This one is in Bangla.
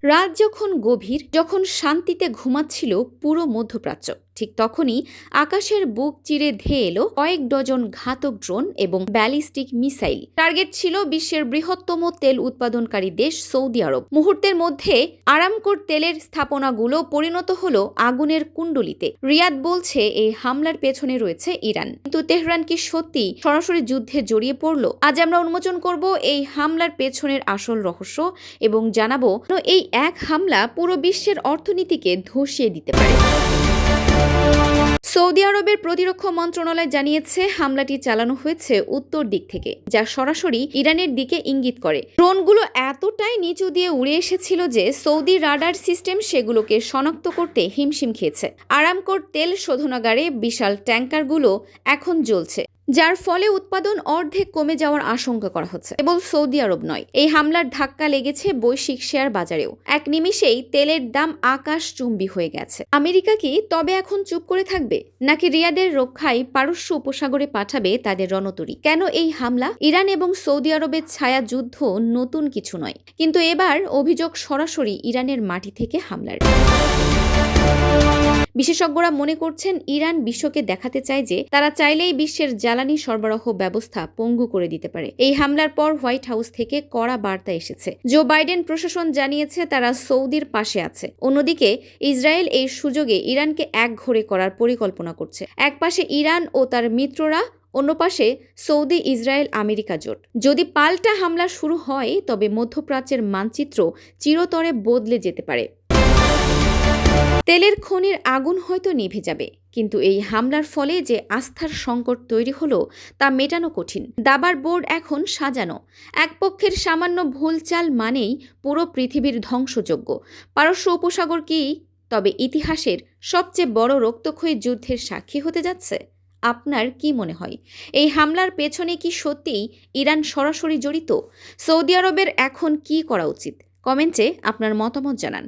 রাত যখন গভীর, যখন শান্তিতে ঘুমাচ্ছিল পুরো মধ্যপ্রাচ্য, ঠিক তখনই আকাশের বুক চিরে ধেয়ে এলো কয়েক ডজন ঘাতক ড্রোন এবং ব্যালিস্টিক মিসাইল। টার্গেট ছিল বিশ্বের বৃহত্তম তেল উৎপাদনকারী দেশ সৌদি আরব। মুহূর্তের মধ্যে আরামকোর তেলের স্থাপনাগুলো পরিণত হলো আগুনের কুণ্ডলিতে। রিয়াদ বলছে এই হামলার পেছনে রয়েছে ইরান, কিন্তু তেহরান কি সত্যি সরাসরি যুদ্ধে জড়িয়ে পড়ল? আজ আমরা উন্মোচন করব এই হামলার পেছনের আসল রহস্য এবং জানাবো এই এক হামলা পুরো বিশ্বের অর্থনীতিকে ধসিয়ে দিতে পারে। সৌদি আরবের প্রতিরক্ষা মন্ত্রণালয় জানিয়েছে হামলাটি চালানো হয়েছে উত্তর দিক থেকে, যা সরাসরি ইরানের দিকে ইঙ্গিত করে। ড্রোনগুলো এতটাই নিচু দিয়ে উড়ে এসেছিল যে সৌদি রাডার সিস্টেম সেগুলোকে শনাক্ত করতে হিমশিম খেয়েছে। আরামকোর তেল শোধনাগারে বিশাল ট্যাঙ্কারগুলো এখন জ্বলছে, যার ফলে উৎপাদন অর্ধেক কমে যাওয়ার আশঙ্কা করা হচ্ছে। কেবল সৌদি আরব নয়, এই হামলার ধাক্কা লেগেছে বৈশ্বিক শেয়ার বাজারেও। এক নিমিষেই তেলের দাম আকাশচুম্বী হয়ে গেছে। আমেরিকা কি তবে এখন চুপ করে থাকবে, নাকি রিয়াদের রক্ষায় পারস্য উপসাগরে পাঠাবে তাদের রণতরী? কেন এই হামলা? ইরান এবং সৌদি আরবের ছায়া যুদ্ধ নতুন কিছু নয়, কিন্তু এবার অভিযোগ সরাসরি ইরানের মাটি থেকে হামলার। বিশেষজ্ঞরা মনে করছেন ইরান বিশ্বকে দেখাতে চায় যে তারা চাইলেই বিশ্বের জ্বালানি সরবরাহ ব্যবস্থা পঙ্গু করে দিতে পারে। এই হামলার পর হোয়াইট হাউস থেকে কড়া বার্তা এসেছে। জো বাইডেন প্রশাসন জানিয়েছে তারা সৌদির পাশে আছে। অন্যদিকে ইসরায়েল এই সুযোগে ইরানকে একঘরে করার পরিকল্পনা করছে। এক পাশে ইরান ও তার মিত্ররা, অন্য পাশে সৌদি, ইসরায়েল, আমেরিকা জোট। যদি পাল্টা হামলা শুরু হয় তবে মধ্যপ্রাচ্যের মানচিত্র চিরতরে বদলে যেতে পারে। তেলের খনির আগুন হয়তো নিভে যাবে, কিন্তু এই হামলার ফলে যে আস্থার সংকট তৈরি হলো তা মেটানো কঠিন। দাবার বোর্ড এখন সাজানো। এক পক্ষের সামান্য ভুল চাল মানেই পুরো পৃথিবীর ধ্বংসযজ্ঞ। পারস্য উপসাগর কি তবে ইতিহাসের সবচেয়ে বড় রক্তক্ষয়ী যুদ্ধের সাক্ষী হতে যাচ্ছে? আপনার কি মনে হয়, এই হামলার পেছনে কি সত্যিই ইরান সরাসরি জড়িত? সৌদি আরবের এখন কি করা উচিত? কমেন্টে আপনার মতামত জানান।